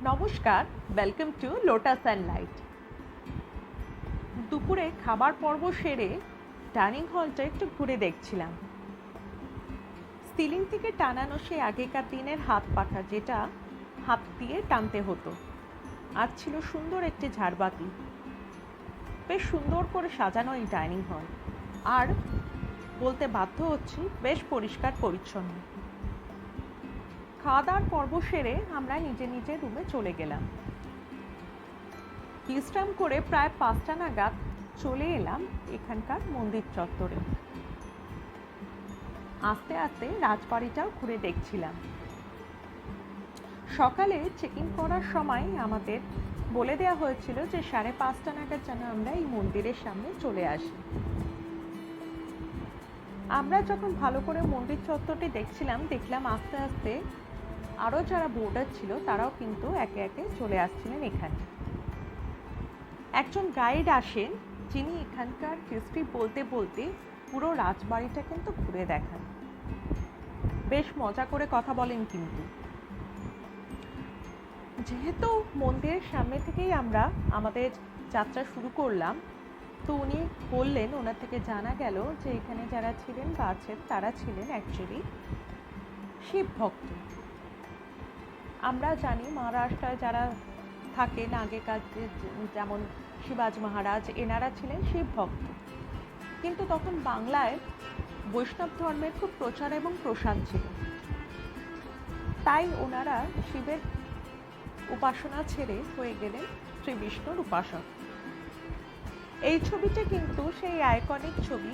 নমস্কার, welcome to lotus and light. দুপুরে খাবার পর্ব সেরে ডাইনিং হলটা একটু ঘুরে দেখছিলাম। সিলিং থেকে টানানো সেই আগেকার দিনের হাত পাখা, যেটা হাত দিয়ে টানতে হতো। আজ ছিল সুন্দর একটি ঝাড়বাতি। বেশ সুন্দর করে সাজানো এই ডাইনিং হল, আর বলতে বাধ্য হচ্ছি বেশ পরিষ্কার পরিচ্ছন্ন। খাওয়া দাওয়ার পর্ব সেরে আমরা নিজের রুমে চলে গেলাম। বিশ্রাম করে প্রায় 5টা নাগাদ চলে এলাম এখানকার মন্দির চত্বরে। আস্তে আস্তে রাজবাড়িটাও ঘুরে দেখছিলাম। সকালে চেক ইন করার সময় আমাদের বলে দেওয়া হয়েছিল যে 5:30 নাগাদ যেন আমরা এই মন্দিরের সামনে চলে আসি। আমরা যখন ভালো করে মন্দির চত্বরটি দেখলাম আস্তে আস্তে আরও যারা বোর্ডার ছিল তারাও কিন্তু একে একে চলে আসছিলেন এখানে। একজন গাইড আসেন, যিনি এখানকার হিস্ট্রি বলতে বলতে পুরো রাজবাড়িটা কিন্তু ঘুরে দেখান। বেশ মজা করে কথা বলেন। কিন্তু যেহেতু মন্দিরের সামনে থেকেই আমরা আমাদের যাত্রা শুরু করলাম, তো উনি বললেন, ওনার থেকে জানা গেল যে এখানে যারা ছিলেন বা আছেন তারা ছিলেন অ্যাকচুয়ালি শিব ভক্ত। আমরা জানি মহারাষ্ট্রায় যারা থাকেন আগেকার, যেমন শিবাজি মহারাজ, এনারা ছিলেন শিব ভক্ত। কিন্তু তখন বাংলায় বৈষ্ণব ধর্মের খুব প্রচার এবং প্রসার ছিল, তাই ওনারা শিবের উপাসনা ছেড়ে হয়ে গেলেন শ্রী বিষ্ণুর উপাসক। এই ছবিটা কিন্তু সেই আইকনিক ছবি,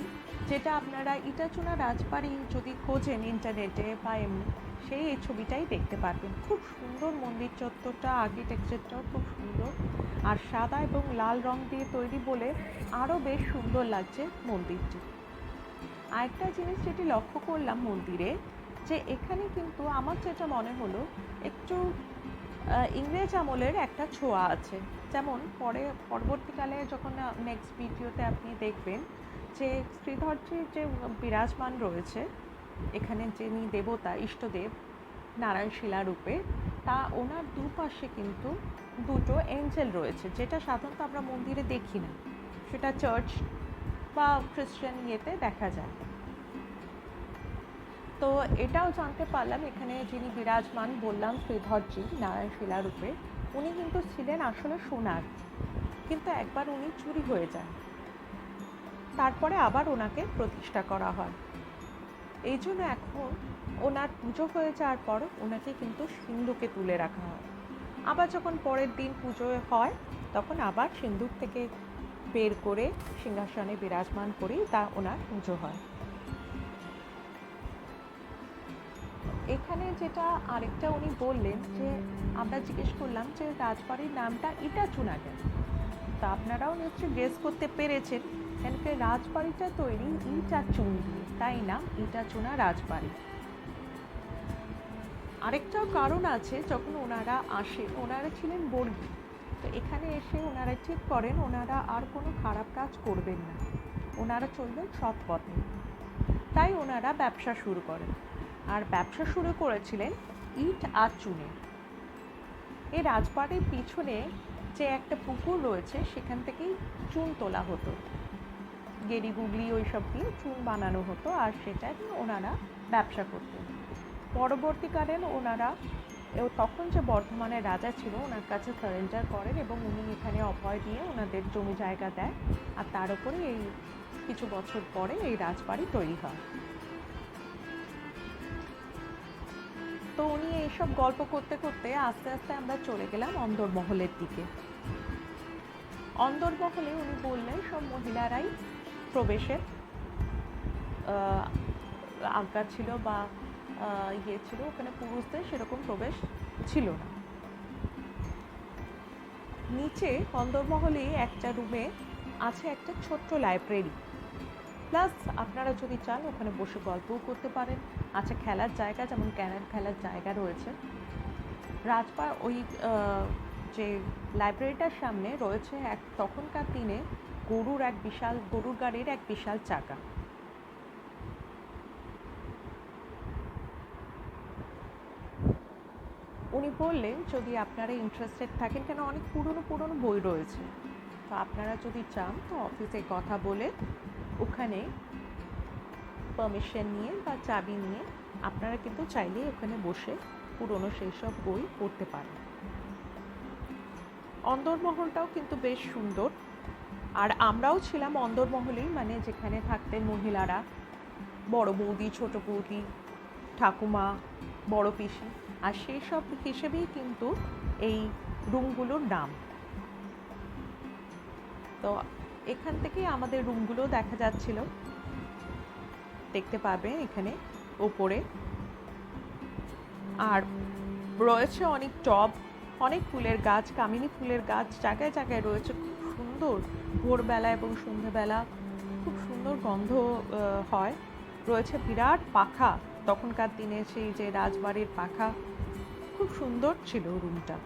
যেটা আপনারা ইটাচুনা রাজবাড়ি যদি খোঁজেন ইন্টারনেটে বা এমনি, এই ছবিটাই দেখতে পারবেন। খুব সুন্দর মন্দির চত্বরটা, আর্কিটেকচারটাও খুব সুন্দর, আর সাদা এবং লাল রং দিয়ে তৈরি বলে আরও বেশ সুন্দর লাগছে মন্দিরটি। আরেকটা জিনিস যেটি লক্ষ্য করলাম মন্দিরে, যে এখানে কিন্তু আমার যেটা মনে হলো একটু ইংরেজ আমলের একটা ছোঁয়া আছে। যেমন পরবর্তীকালে যখন নেক্সট ভিডিওতে আপনি দেখবেন যে শ্রীধরজির যে বিরাজমান রয়েছে এখানে, যিনি দেবতা ইষ্টদেব নারায়ণ শিলারূপে, তা ওনার দুপাশে কিন্তু দুটো এঞ্জেল রয়েছে, যেটা সাধারণত আমরা মন্দিরে দেখি না, সেটা চার্চ বা খ্রিস্টান ইয়েতে দেখা যায়। তো এটাও জানতে পারলাম এখানে যিনি বিরাজমান, বললাম শ্রীধরজি নারায়ণ শিলারূপে, উনি কিন্তু ছিলেন আসলে সোনার, কিন্তু একবার উনি চুরি হয়ে যান, তারপরে আবার ওনাকে প্রতিষ্ঠা করা হয়। এই জন্য এখন ওনার পুজো হয়ে যাওয়ার পর ওনাকে কিন্তু সিন্ধুকে তুলে রাখা হয়। আবার যখন পরের দিন পুজো হয় তখন আবার সিন্ধুক থেকে বের করে সিংহাসনে বিরাজমান করেই তা ওনার পুজো হয়। এখানে যেটা আরেকটা উনি বললেন, যে আমরা জিজ্ঞেস করলাম যে রাজবাড়ির নামটা ইটাচুনা কেন, তা আপনারাও নিশ্চয়ই গেস করতে পেরেছেন, কেন কি রাজবাড়িটা তৈরি ইট আর চুন দিয়ে, তাই নাম ইটাচুনা রাজবাড়ি। আরেকটাও কারণ আছে, যখন ওনারা আসেন, ওনারা ছিলেন বর্গী, তো এখানে এসে ওনারা ঠিক করেন ওনারা আর কোনো খারাপ কাজ করবেন না, ওনারা চলবেন সৎ পথে, তাই ওনারা ব্যবসা শুরু করেন। আর ব্যবসা শুরু করেছিলেন ইট আর চুনের। এই রাজবাড়ির পিছনে যে একটা পুকুর রয়েছে, সেখান থেকেই চুন তোলা হতো, গেরি গুগলি ওইসব দিয়ে চুন বানানো হতো, আর সেটা ওনারা ব্যবসা করতেন। পরবর্তীকালে ওনারা তখন যে বর্ধমানের রাজা ছিল ওনার কাছে সারেন্ডার করেন, এবং উনি এখানে অভয় দিয়ে ওনাদের জমি জায়গা দেয়, আর তার উপরে এই কিছু বছর পরে এই রাজবাড়ি তৈরি হয়। তো উনি এইসব গল্প করতে করতে আস্তে আস্তে আমরা চলে গেলাম অন্দরমহলের দিকে। অন্দরমহলে উনি বললেন সব মহিলারাই প্রবেশের আজ্ঞা ছিল বা ছিল, ওখানে পুরুষদের সেরকম প্রবেশ ছিল না। নিচে অন্দরমহলে একটা রুমে আছে একটা ছোট্ট লাইব্রেরি, প্লাস আপনারা যদি চান ওখানে বসে গল্পও করতে পারেন। আছে খেলার জায়গা, যেমন ক্যারাম খেলার জায়গা রয়েছে। ওই যে লাইব্রেরিটার সামনে রয়েছে তখনকার দিনে গরুর গাড়ির এক বিশাল চাকা। উনি উনি বললেন যদি আপনারা ইন্টারেস্টেড থাকেন, কেন অনেক পুরনো পুরনো বই রয়েছে, তো আপনারা যদি চান তো অফিসে কথা বলে ওখানে পারমিশন নিয়ে বা চাবি নিয়ে আপনারা কিন্তু চাইলেই ওখানে বসে পুরনো সেই সব বই পড়তে পারেন। অন্দরমহলটাও কিন্তু বেশ সুন্দর, আর আমরাও ছিলাম অন্দরমহলেই, মানে যেখানে থাকতেন মহিলারা, বড় বৌদি, ছোট বৌদি, ঠাকুমা, বড় পিসি, আর সেই সব হিসেবেই কিন্তু এই রুমগুলোর নাম। তো এখান থেকেই আমাদের রুমগুলো দেখা যাচ্ছিল, দেখতে পাবে এখানে ওপরে। আর রয়েছে অনেক টব, অনেক ফুলের গাছ, কামিনী ফুলের গাছ জায়গায় জায়গায় রয়েছে, খুব সুন্দর। ভোরবেলা এবং সন্ধ্যেবেলা খুব সুন্দর গন্ধ হয়। রয়েছে বিরাট পাখা, তখনকার দিনে সেই যে রাজবাড়ির পাখা, খুব সুন্দর ছিল রুমটা।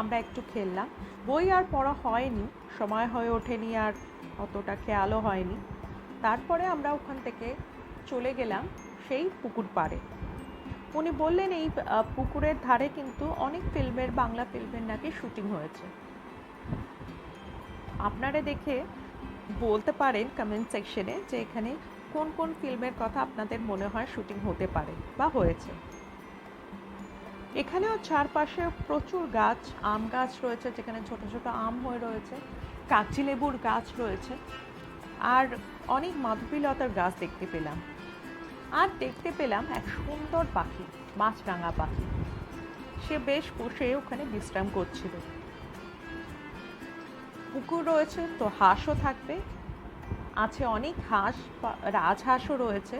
আমরা একটু খেললাম, বই আর পড়া হয়নি, সময় হয়ে ওঠেনি, আর অতটা খেয়ালও হয়নি। তারপরে আমরা ওখান থেকে চলে গেলাম সেই পুকুর পাড়ে। উনি বললেন এই পুকুরের ধারে কিন্তু অনেক ফিল্মের, বাংলা ফিল্মের নাকি শুটিং হয়েছে। আপনারা দেখে বলতে পারেন কমেন্ট সেকশনে যে এখানে কোন কোন ফিল্মের কথা আপনাদের মনে হয় শুটিং হতে পারে বা হয়েছে। এখানেও চারপাশে প্রচুর গাছ, আম গাছ রয়েছে যেখানে ছোট ছোট আম হয়ে রয়েছে, কাগজি লেবুর গাছ রয়েছে, আর অনেক মাধবীলতার গাছ দেখতে পেলাম। আর দেখতে পেলাম এক সুন্দর পাখি, মাছরাঙা পাখি, সে বেশ বসে ওখানে বিশ্রাম করছিল। পুকুর রয়েছে তো হাঁসও থাকবে, আছে অনেক হাঁস, রাজহাঁসও রয়েছে,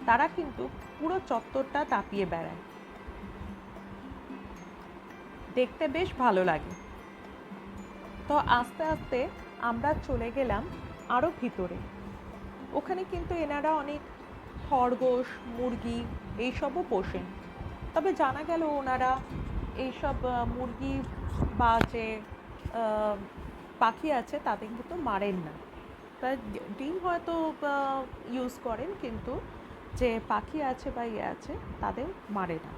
তারা কিন্তু পুরো চত্বরটা তাপিয়ে বেড়ায়, দেখতে বেশ ভালো লাগে। তো আস্তে আস্তে আমরা চলে গেলাম আরও ভিতরে। ওখানে কিন্তু এনারা অনেক খরগোশ, মুরগি এইসবও পোষেন, তবে জানা গেল ওনারা এইসব মুরগি বা যে পাখি আছে তাদের কিন্তু মারেন না, তাই ডিম হয়তো ইউজ করেন, কিন্তু যে পাখি আছে বা ইয়ে আছে তাদের মারে না।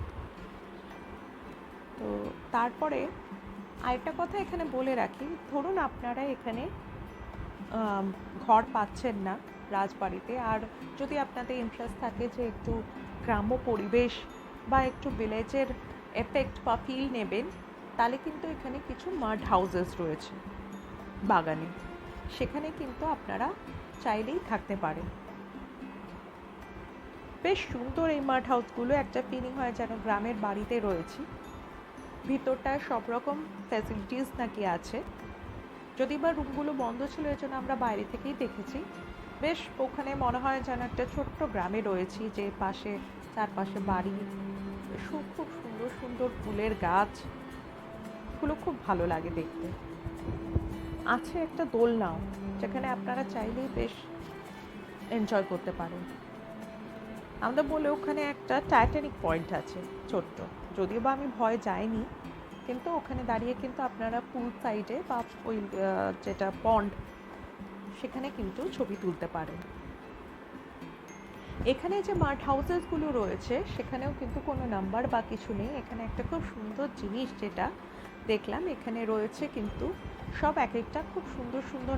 তো তারপরে আরেকটা কথা এখানে বলে রাখি, ধরুন আপনারা এখানে ঘর পাচ্ছেন না রাজবাড়িতে, আর যদি আপনাদের ইন্টারেস্ট থাকে যে একটু গ্রাম্য পরিবেশ বা একটু ভিলেজের এফেক্ট বা ফিল নেবেন, তাহলে কিন্তু এখানে কিছু মাড হাউসেস রয়েছে বাগানে, সেখানে কিন্তু আপনারা চাইলেই থাকতে পারেন। বেশ সুন্দর এই মাড হাউসগুলো, একটা ফিলিং হয় যেন গ্রামের বাড়িতে রয়েছি। ভিতরটায় সব রকম ফ্যাসিলিটিস নাকি আছে, যদি বা রুমগুলো বন্ধ ছিল এর জন্য আমরা বাইরে থেকেই দেখেছি। বেশ ওখানে মনে হয় যেন একটা ছোট্ট গ্রামে রয়েছি, যে পাশে চারপাশে বাড়ি, খুব সুন্দর সুন্দর ফুলের গাছগুলো খুব ভালো লাগে দেখতে। আছে একটা দোলনাও, যেখানে আপনারা চাইলেই বেশ এনজয় করতে পারেন। আমরা বলে ওখানে একটা টাইটানিক পয়েন্ট আছে ছোট্ট, যদিও বা আমি ভয় যাইনি, কিন্তু ওখানে দাঁড়িয়ে কিন্তু আপনারা পুল সাইডে বা ওই যেটা পন্ড সেখানে কিন্তু ছবি তুলতে পারেন। এখানে যে মাড হাউসেসগুলো রয়েছে সেখানেও কিন্তু কোনো নাম্বার বা কিছু নেই। এখানে একটা খুব সুন্দর জিনিস যেটা দেখলাম, এখানে রয়েছে কিন্তু সব এক একটা খুব সুন্দর সুন্দর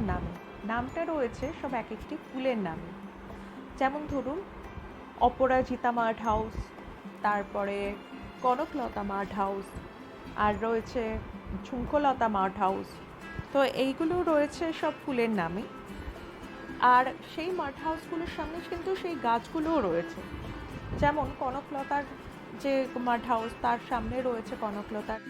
নামটা রয়েছে সব এক একটি ফুলের নামে। যেমন ধরুন অপরাজিতা মাড হাউস, তারপরে কনকলতা মাড হাউস, আর রয়েছে ঝুমকোলতা মাড হাউস। তো এইগুলো রয়েছে সব ফুলের নামে। আর সেই মাড হাউসগুলোর সামনে কিন্তু সেই গাছগুলোও রয়েছে, যেমন কনকলতার যে মাড হাউস, তার সামনে রয়েছে কনকলতার